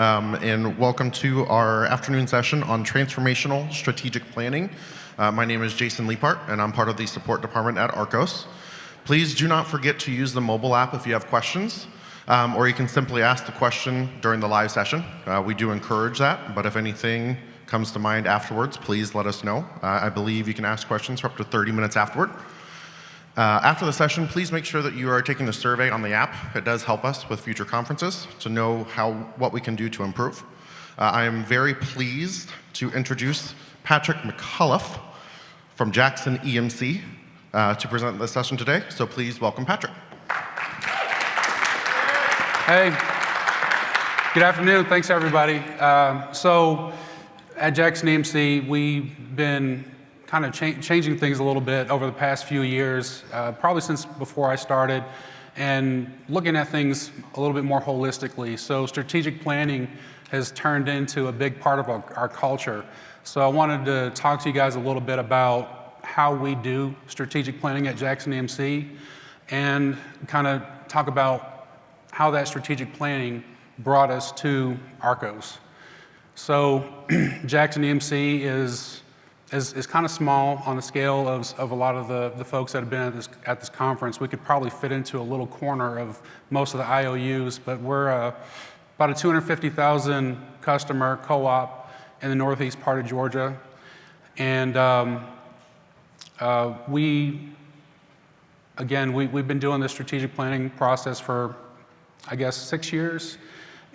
And welcome to our afternoon session on Transformational Strategic Planning. My name is Jason Leapart, and I'm part of the support department at ARCOS. Please do not forget to use the mobile app if you have questions, or you can simply ask the question during the live session. We do encourage that, but if anything comes to mind afterwards, please let us know. I believe you can ask questions for up to 30 minutes afterward. After the session, please make sure that you are taking the survey on the app. It does help us with future conferences to know what we can do to improve. I am very pleased to introduce Patrick McCullough from Jackson EMC to present this session today. So please welcome Patrick. Hey, good afternoon. Thanks, everybody. So at Jackson EMC, we've been kind of changing things a little bit over the past few years, probably since before I started, and looking at things a little bit more holistically. So strategic planning has turned into a big part of our culture. So I wanted to talk to you guys a little bit about how we do strategic planning at Jackson EMC and kind of talk about how that strategic planning brought us to ARCOS. So Jackson EMC is kind of small on the scale of a lot of the folks that have been at this conference. We could probably fit into a little corner of most of the IOUs, but we're about a 250,000 customer co-op in the northeast part of Georgia. And we've been doing this strategic planning process for, I guess, 6 years.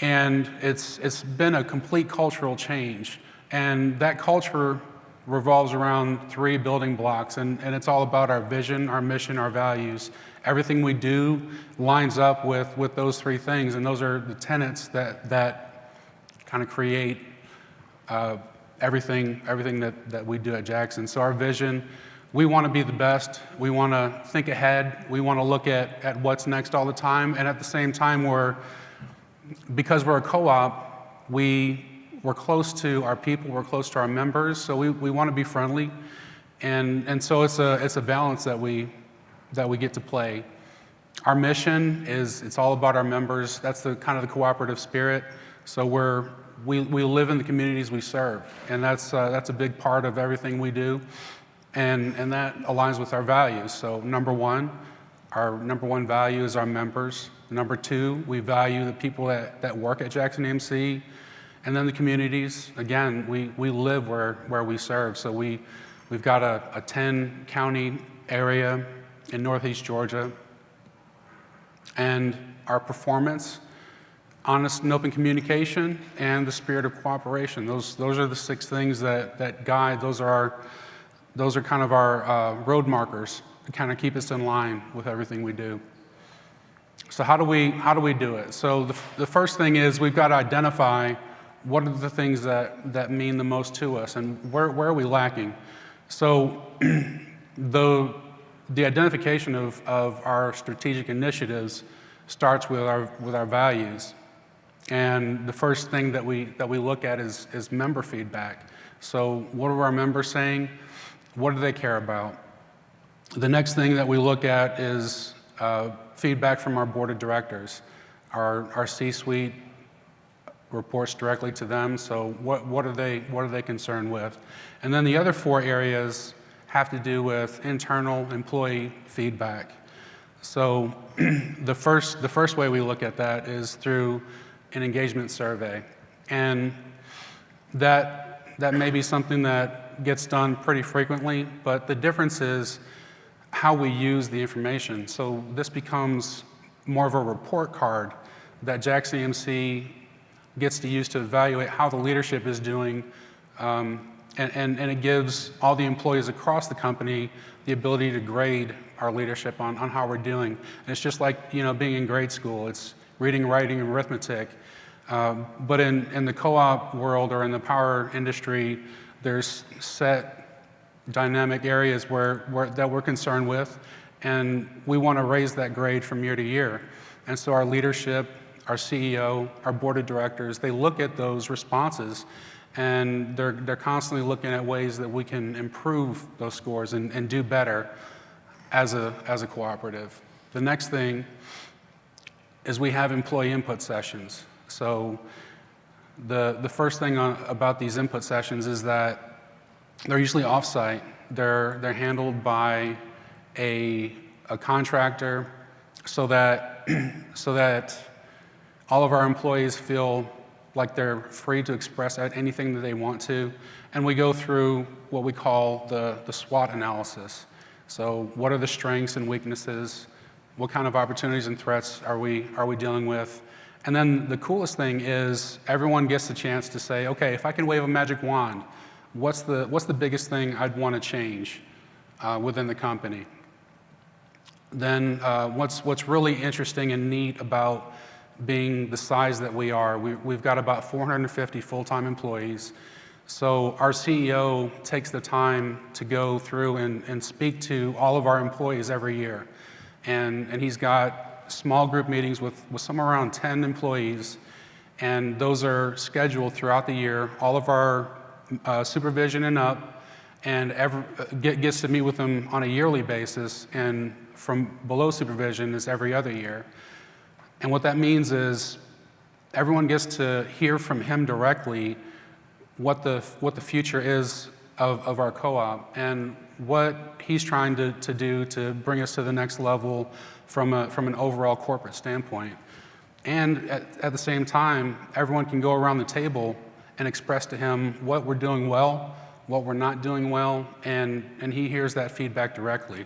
And it's been a complete cultural change. And that culture revolves around 3 building blocks, and it's all about our vision, our mission, our values. Everything we do lines up with those 3 things, and those are the tenets that kind of create everything that we do at Jackson. So our vision, we want to be the best. We want to think ahead. We want to look at what's next all the time, and at the same time, because we're a co-op, we're close to our people, we're close to our members, so we want to be friendly, and so it's a balance that we get to play. Our mission is it's all about our members. That's the kind of the cooperative spirit. So we live in the communities we serve, and that's a big part of everything we do, and that aligns with our values. So our number one value is our members. Number 2, we value the people that work at Jackson EMC. And then the communities, again, we live where we serve. So we've got a 10-county area in northeast Georgia. And our performance, honest and open communication, and the spirit of cooperation. Those are the 6 things that guide. Those are kind of our road markers to kind of keep us in line with everything we do. So how do we do it? So the first thing is we've got to identify what are the things that mean the most to us, and where are we lacking? So the identification of our strategic initiatives starts with our values. And the first thing that we look at is member feedback. So what are our members saying? What do they care about? The next thing that we look at is feedback from our board of directors. Our C-suite reports directly to them. So what are they concerned with? And then the other 4 areas have to do with internal employee feedback. So the first way we look at that is through an engagement survey, and that may be something that gets done pretty frequently, but the difference is how we use the information. So this becomes more of a report card that Jackson EMC gets to use to evaluate how the leadership is doing, and it gives all the employees across the company the ability to grade our leadership on how we're doing. And it's just like being in grade school. It's reading, writing, and arithmetic. But in the co-op world or in the power industry, there's set dynamic areas that we're concerned with, and we want to raise that grade from year to year. And so our leadership, our CEO, our board of directors, they look at those responses, and they're constantly looking at ways that we can improve those scores and do better as a cooperative. The next thing is we have employee input sessions. So The first thing about these input sessions is that they're usually off-site. They're handled by a contractor so that all of our employees feel like they're free to express anything that they want to. And we go through what we call the Swot Analysis. So what are the strengths and weaknesses? What kind of opportunities and threats are we dealing with? And then the coolest thing is everyone gets the chance to say, okay, if I can wave a magic wand, what's the biggest thing I'd want to change within the company? Then what's really interesting and neat about being the size that we are, we've got about 450 full-time employees. So our CEO takes the time to go through and speak to all of our employees every year. And he's got small group meetings with somewhere around 10 employees, and those are scheduled throughout the year. All of our supervision and up, and gets to meet with them on a yearly basis, and from below supervision is every other year. And what that means is everyone gets to hear from him directly what the future is of our co-op and what he's trying to do to bring us to the next level from an overall corporate standpoint. And at the same time, everyone can go around the table and express to him what we're doing well, what we're not doing well, and he hears that feedback directly.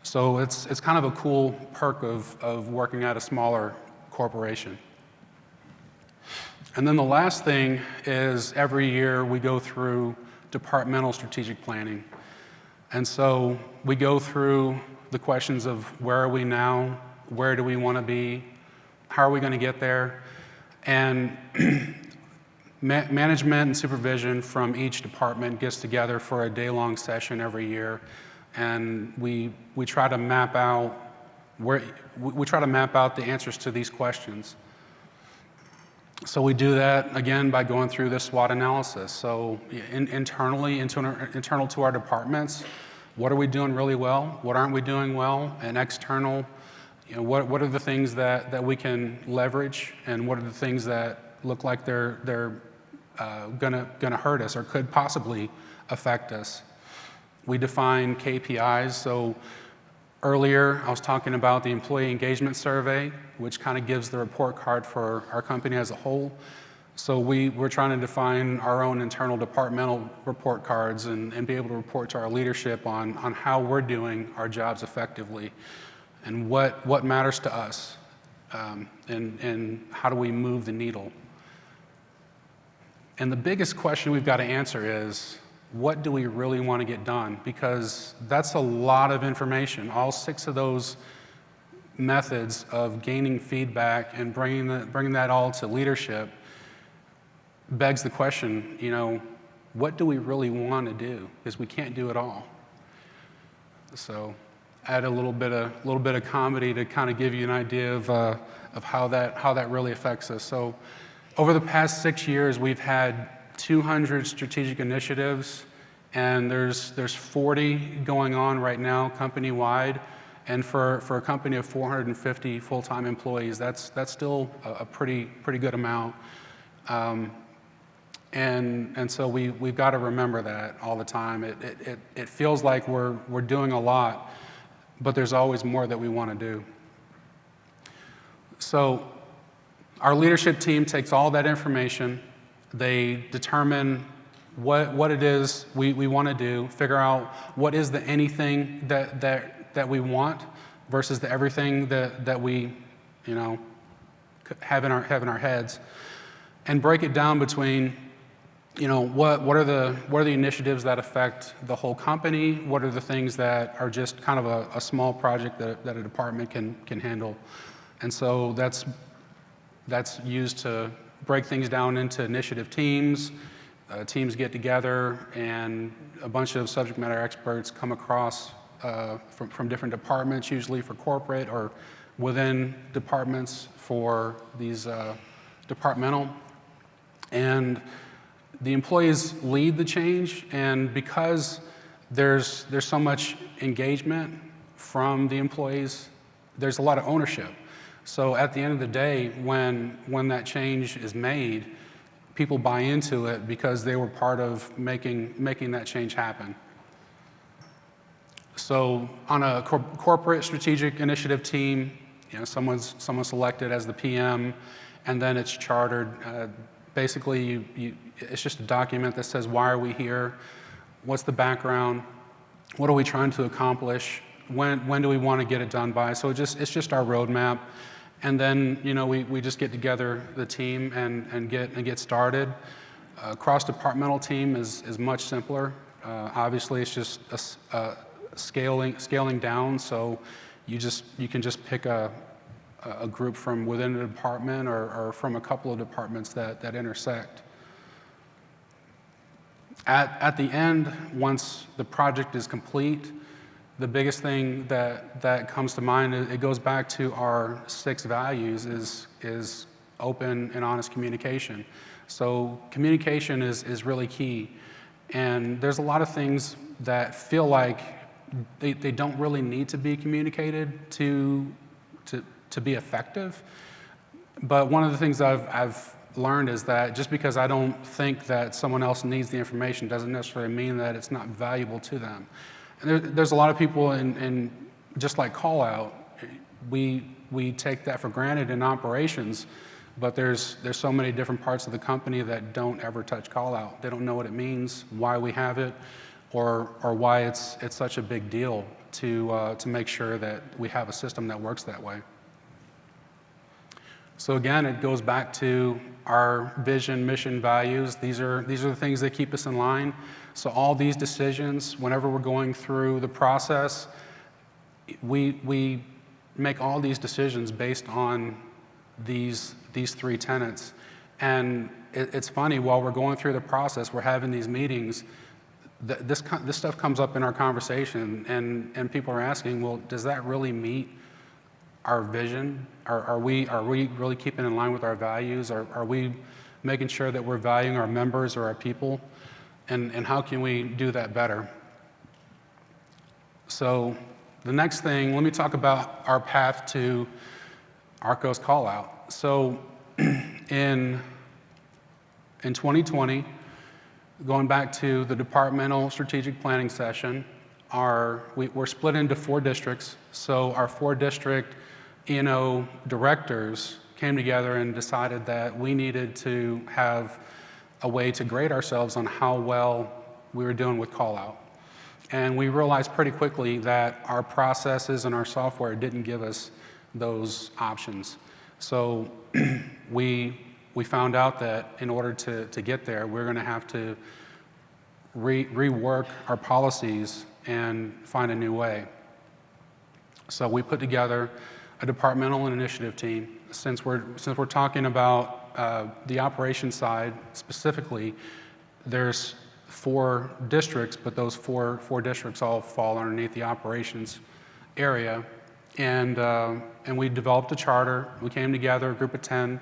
So it's kind of a cool perk of working at a smaller corporation. And then the last thing is every year we go through departmental strategic planning. And so we go through the questions of where are we now, where do we want to be, how are we going to get there, and management and supervision from each department gets together for a day-long session every year, and we try to map out the answers to these questions. So we do that again by going through this SWOT analysis. So internal to our departments, what are we doing really well? What aren't we doing well? And external, what are the things that we can leverage, and what are the things that look like they're gonna hurt us or could possibly affect us? We define KPIs. So earlier, I was talking about the employee engagement survey, which kind of gives the report card for our company as a whole. So we're trying to define our own internal departmental report cards and be able to report to our leadership on how we're doing our jobs effectively and what matters to us, and how do we move the needle. And the biggest question we've got to answer is, what do we really want to get done? Because that's a lot of information. All 6 of those methods of gaining feedback and bringing that all to leadership begs the question, what do we really want to do? Because we can't do it all. So add a little bit of comedy to kind of give you an idea of how that really affects us. So over the past 6 years, we've had 200 strategic initiatives, and there's 40 going on right now company-wide. And for a company of 450 full-time employees, that's still a pretty good amount. And so we've got to remember that all the time. It feels like we're doing a lot, but there's always more that we want to do. So our leadership team takes all that information. They determine what it is we want to do, figure out what is the anything that we want versus the everything that we have in our heads, and break it down between what are the initiatives that affect the whole company, what are the things that are just kind of a small project that a department can handle. And so that's used to break things down into initiative teams. Teams get together, and a bunch of subject matter experts come across from different departments, usually for corporate or within departments for these departmental. And the employees lead the change, and because there's so much engagement from the employees, there's a lot of ownership. So at the end of the day, when that change is made, people buy into it because they were part of making that change happen. So on a corporate strategic initiative team, someone's selected as the PM, and then it's chartered. Basically, it's just a document that says, why are we here? What's the background? What are we trying to accomplish? When do we want to get it done by? So it's just our roadmap. And then, we just get together the team and get started. Cross-departmental team is much simpler. Obviously, it's just scaling down. So you can just pick a group from within a department or from a couple of departments that intersect. At the end, once the project is complete, the biggest thing that comes to mind, it goes back to our 6 values, is open and honest communication. So communication is really key. And there's a lot of things that feel like they don't really need to be communicated to be effective. But one of the things I've learned is that just because I don't think that someone else needs the information doesn't necessarily mean that it's not valuable to them. And there's a lot of people in just like call out, we take that for granted in operations, but there's so many different parts of the company that don't ever touch call out. They don't know what it means, why we have it, or why it's such a big deal to make sure that we have a system that works that way. So again, it goes back to our vision, mission, values. These are the things that keep us in line. So all these decisions, whenever we're going through the process, we make all these decisions based on these 3 tenets. And it's funny, while we're going through the process, we're having these meetings, this stuff comes up in our conversation, and people are asking, well, does that really meet our vision? Are we really keeping in line with our values? Are we making sure that we're valuing our members or our people? And how can we do that better? So the next thing, let me talk about our path to ARCOS callout. So in 2020, going back to the departmental strategic planning session, we're split into 4 districts. So our 4 district E&O directors came together and decided that we needed to have a way to grade ourselves on how well we were doing with call-out. And we realized pretty quickly that our processes and our software didn't give us those options. So we found out that in order to get there, we're going to have to rework our policies and find a new way. So we put together a departmental and initiative team. Since we're talking about the operations side specifically, there's 4 districts, but those four districts all fall underneath the operations area. And we developed a charter. We came together, a group of 10,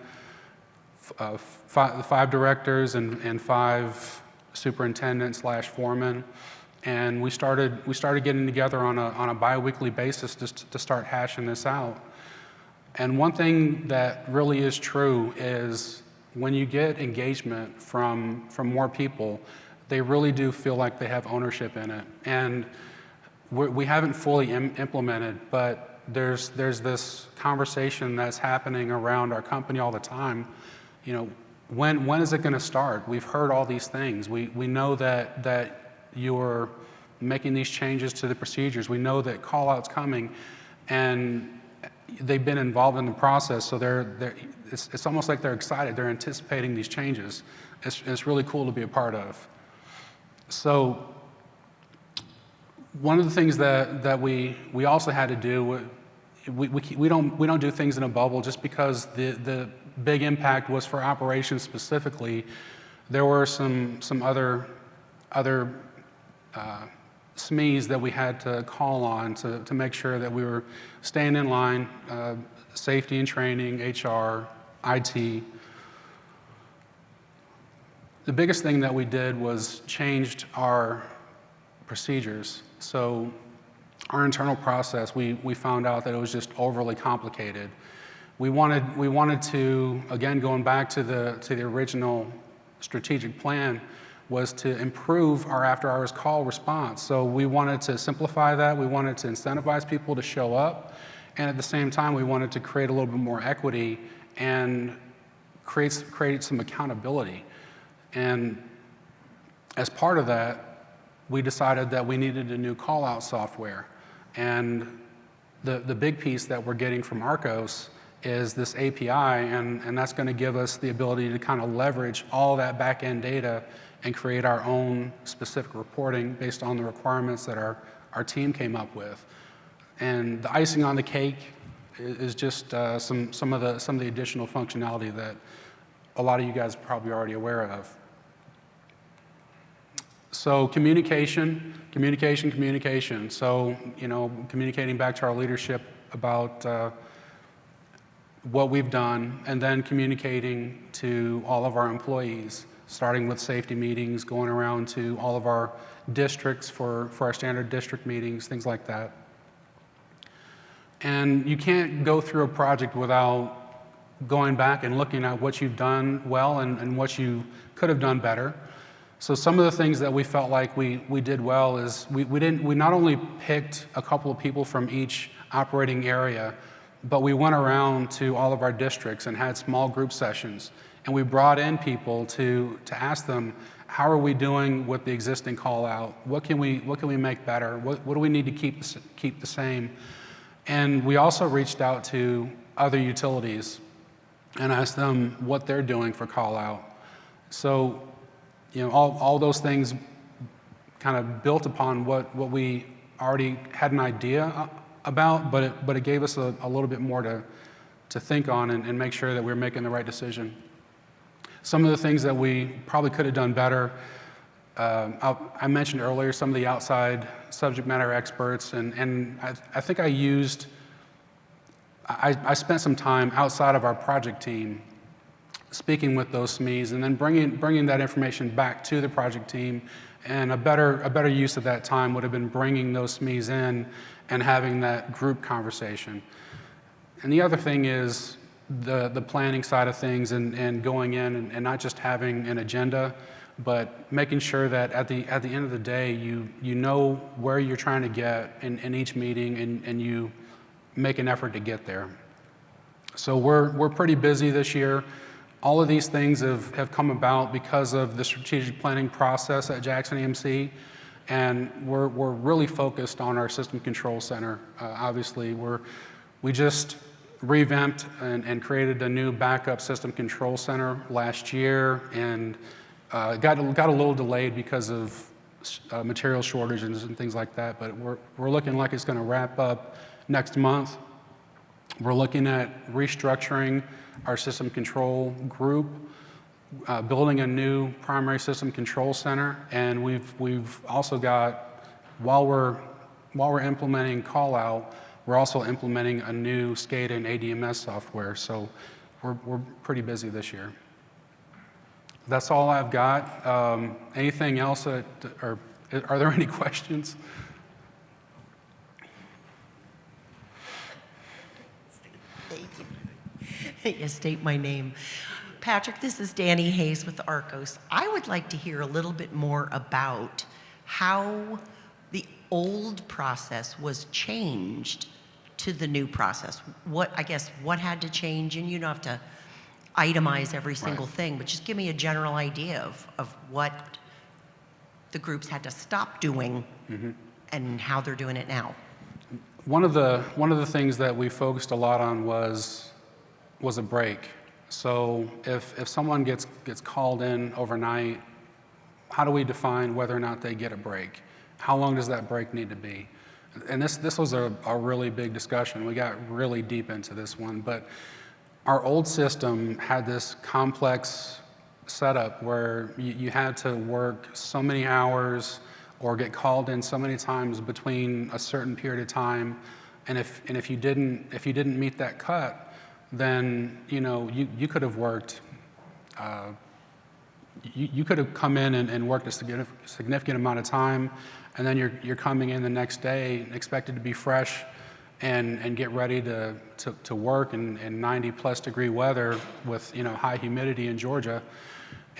5 directors and 5 superintendents/foremen. And we started getting together on a bi-weekly basis to start hashing this out. And one thing that really is true is when you get engagement from more people, they really do feel like they have ownership in it. And we haven't fully implemented, but there's this conversation that's happening around our company all the time. When is it going to start? We've heard all these things. We know that you're making these changes to the procedures. We know that call-out's coming, and they've been involved in the process, so it's almost like they're excited. They're anticipating these changes. It's really cool to be a part of. So one of the things that we also had to do, we don't do things in a bubble just because the big impact was for operations specifically. There were some other SMEs that we had to call on to make sure that we were staying in line, safety and training, HR, IT. The biggest thing that we did was changed our procedures. So our internal process, we found out that it was just overly complicated. We wanted to, again, going back to the original strategic plan was to improve our after-hours call response. So we wanted to simplify that. We wanted to incentivize people to show up. And at the same time, we wanted to create a little bit more equity and create some accountability. And as part of that, we decided that we needed a new call-out software. And the big piece that we're getting from ARCOS is this API, and that's going to give us the ability to kind of leverage all that back-end data and create our own specific reporting based on the requirements that our team came up with. And the icing on the cake is just some of the additional functionality that a lot of you guys are probably already aware of. So communication. So, communicating back to our leadership about what we've done, and then communicating to all of our employees, starting with safety meetings, going around to all of our districts for our standard district meetings, things like that. And you can't go through a project without going back and looking at what you've done well and what you could have done better. So some of the things that we felt like we did well is we not only picked a couple of people from each operating area, but we went around to all of our districts and had small group sessions. And we brought in people to ask them, how are we doing with the existing call out? What can we make better? What do we need to keep the same? And we also reached out to other utilities and asked them what they're doing for call out. So, all those things kind of built upon what we already had an idea about, but it gave us a little bit more to think on and make sure that we're making the right decision. Some of the things that we probably could have done better, I mentioned earlier some of the outside subject matter experts, and I think I spent some time outside of our project team speaking with those SMEs and then bringing that information back to the project team. And a better use of that time would have been bringing those SMEs in and having that group conversation. And the other thing is the planning side of things and going in and not just having an agenda, but making sure that at the end of the day, you know where you're trying to get in each meeting and you make an effort to get there. So we're pretty busy this year. All of these things have come about because of the strategic planning process at Jackson EMC, and we're really focused on our system control center. Obviously, we just revamped and created a new backup system control center last year, and got a little delayed because of material shortages and things like that. But we're looking like it's going to wrap up next month. We're looking at restructuring our system control group, building a new primary system control center, and we've also got, while we're implementing call out, we're also implementing a new SCADA and ADMS software. So we're pretty busy this year. That's all I've got. Anything else or are there any questions? State my name. Patrick, this is Danny Hayes with ARCOS. I would like to hear a little bit more about how the old process was changed to the new process. What had to change, and you don't have to itemize every single thing, but just give me a general idea of what the groups had to stop doing and how they're doing it now. One of the things that we focused a lot on was a break. So if someone gets called in overnight, how do we define whether or not they get a break? How long does that break need to be? And this was a really big discussion. We got really deep into this one, but our old system had this complex setup where you had to work so many hours or get called in so many times between a certain period of time, and if you didn't meet that cut, then you could have worked. You could have come in and worked a significant amount of time, and then you're coming in the next day expected to be fresh and get ready to work in 90+ degree weather with high humidity in Georgia,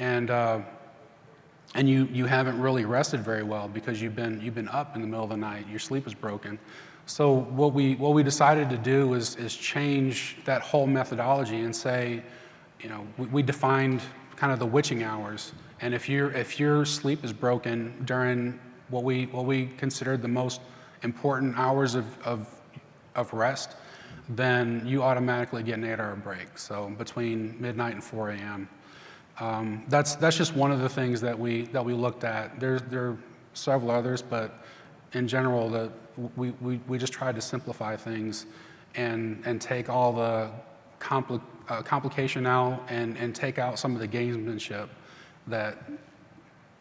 and you haven't really rested very well because you've been up in the middle of the night. Your sleep is broken. So what we decided to do is change that whole methodology and say, we defined kind of the witching hours, and if your sleep is broken during what we considered the most important hours of rest, then you automatically get an 8-hour break. So between midnight and 4 a.m. That's just one of the things that we looked at. There are several others, but in general, we just tried to simplify things and take all the complication out and take out some of the gamesmanship that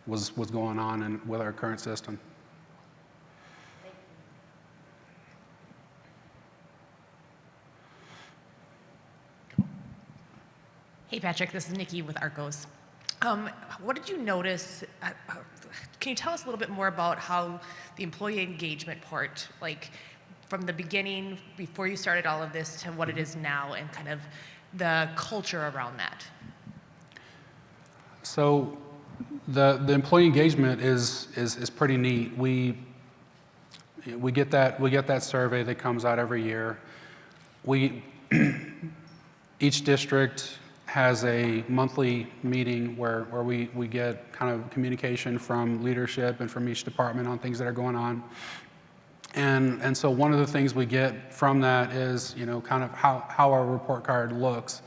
was going on with our current system. Hey, Patrick, this is Nikki with ARCOS. What did you notice? Can you tell us a little bit more about how the employee engagement part, like from the beginning, before you started all of this, to what it is now, and kind of the culture around that? So the employee engagement is pretty neat. We get that survey that comes out every year. Each district has a monthly meeting where we get kind of communication from leadership and from each department on things that are going on. And so one of the things we get from that is, kind of how our report card looks.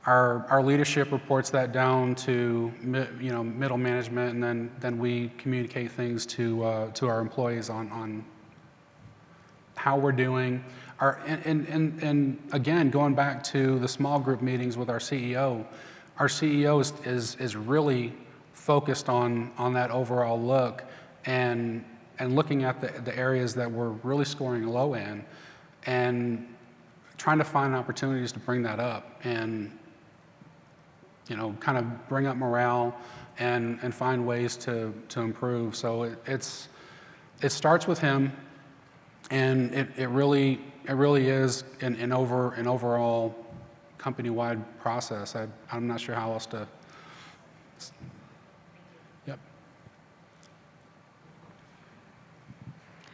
Our leadership reports that down to middle management, and then we communicate things to our employees on how we're doing. And again, going back to the small group meetings with our CEO is really focused on that overall look and looking at the areas that we're really scoring low in and trying to find opportunities to bring that up and kind of bring up morale and find ways to improve. So it starts with him, and it really is an overall company-wide process. I'm not sure how else to. Yep.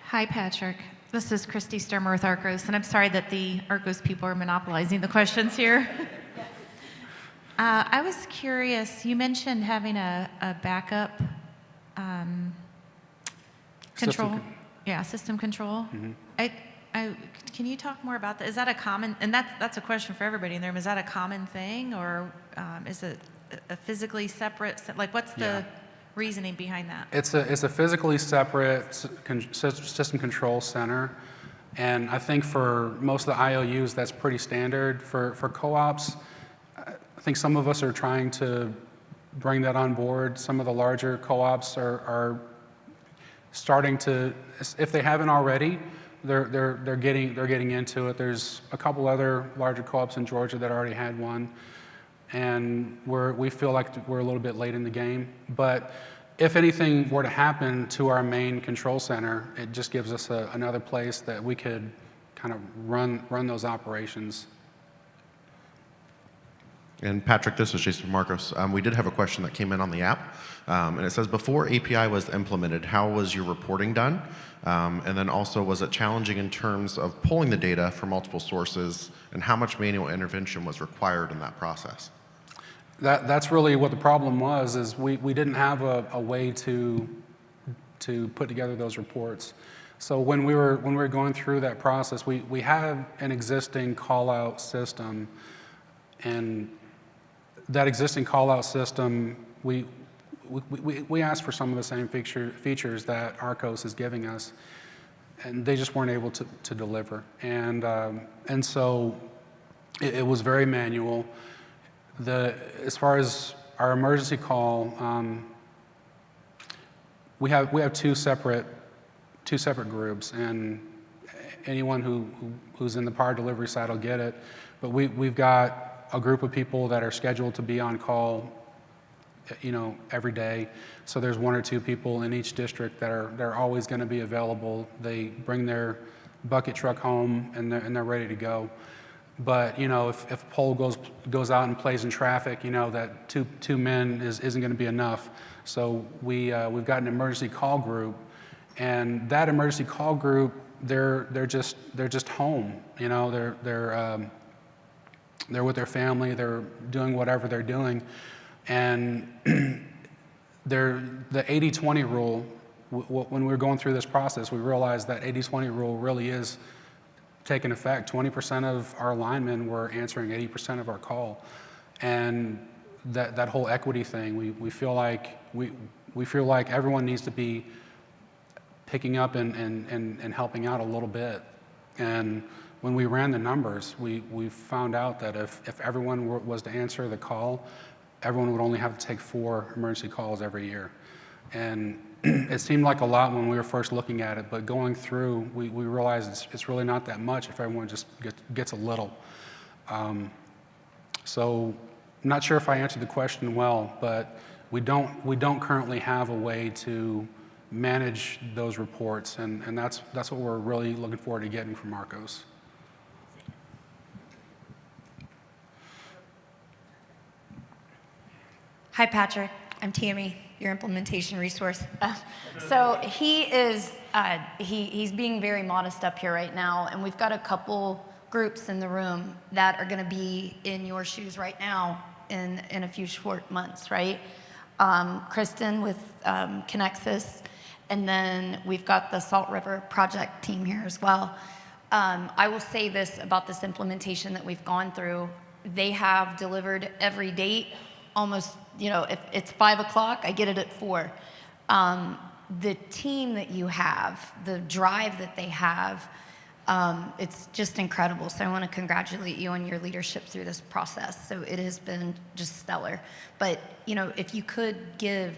Hi, Patrick. This is Christy Sturmer with ARCOS, and I'm sorry that the ARCOS people are monopolizing the questions here. I was curious, you mentioned having a backup control. System control. Mm-hmm. Can you talk more about that? Is that a common, and that's a question for everybody in the room, is that a common thing, or is it a physically separate, like what's the reasoning behind that? It's a physically separate system control center, and I think for most of the IOUs that's pretty standard. For co-ops, I think some of us are trying to bring that on board. Some of the larger co-ops are starting to, if they haven't already, they're getting into it. There's a couple other larger co-ops in Georgia that already had one, and we feel like we're a little bit late in the game. But if anything were to happen to our main control center, it just gives us another place that we could kind of run those operations. And Patrick, this is Jason from ARCOS. We did have a question that came in on the app, and it says, before API was implemented, how was your reporting done? And then also, was it challenging in terms of pulling the data from multiple sources, and how much manual intervention was required in that process? That's really what the problem was, is we didn't have a way to put together those reports. So when we were going through that process, we have an existing call-out system, and that existing call-out system, we asked for some of the same features that ARCOS is giving us, and they just weren't able to deliver. And so it was very manual. As far as our emergency call, we have two separate groups, and anyone who's in the power delivery side will get it. But we've got a group of people that are scheduled to be on call, every day. So there's one or two people in each district that are always going to be available. They bring their bucket truck home, and they're ready to go. But if a pole goes out and plays in traffic, that two men isn't going to be enough. So we've got an emergency call group, and that emergency call group, they're just home. They're with their family. They're doing whatever they're doing, and the 80-20 rule. When we were going through this process, we realized that 80-20 rule really is taking effect. 20% of our linemen were answering 80% of our call, and that whole equity thing. We feel like everyone needs to be picking up and helping out a little bit. And when we ran the numbers, we found out that if everyone was to answer the call, everyone would only have to take 4 emergency calls every year. And it seemed like a lot when we were first looking at it, but going through, we realized it's really not that much if everyone just gets a little. So I'm not sure if I answered the question well, but we don't currently have a way to manage those reports, and that's what we're really looking forward to getting from ARCOS. Hi, Patrick. I'm Tammy, your implementation resource. So he is, he's being very modest up here right now, and we've got a couple groups in the room that are going to be in your shoes right now in a few short months, right? Kristen with Connexus, and then we've got the Salt River Project team here as well. I will say this about this implementation that we've gone through. They have delivered every date almost, if it's 5 o'clock, I get it at 4. The team that you have, the drive that they have, it's just incredible. So I want to congratulate you on your leadership through this process. So it has been just stellar. But, if you could give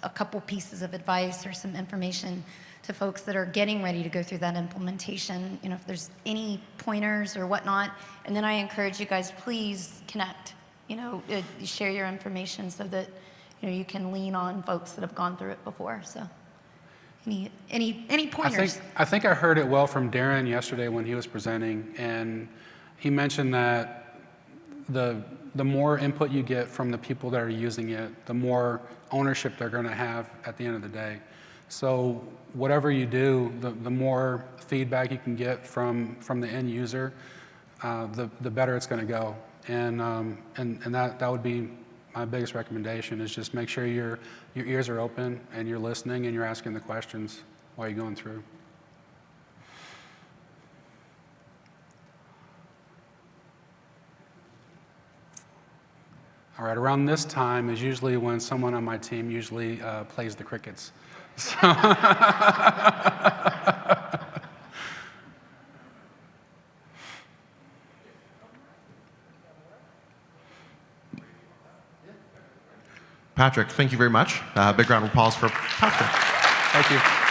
a couple pieces of advice or some information to folks that are getting ready to go through that implementation, if there's any pointers or whatnot. And then I encourage you guys, please connect. Share your information so that you can lean on folks that have gone through it before. So, any pointers? I think I heard it well from Darren yesterday when he was presenting, and he mentioned that the more input you get from the people that are using it, the more ownership they're going to have at the end of the day. So whatever you do, the more feedback you can get from the end user, the better it's going to go. And that would be my biggest recommendation, is just make sure your ears are open and you're listening and you're asking the questions while you're going through. All right, around this time is usually when someone on my team usually plays the crickets. So Patrick, thank you very much. Big round of applause for Patrick. thank you.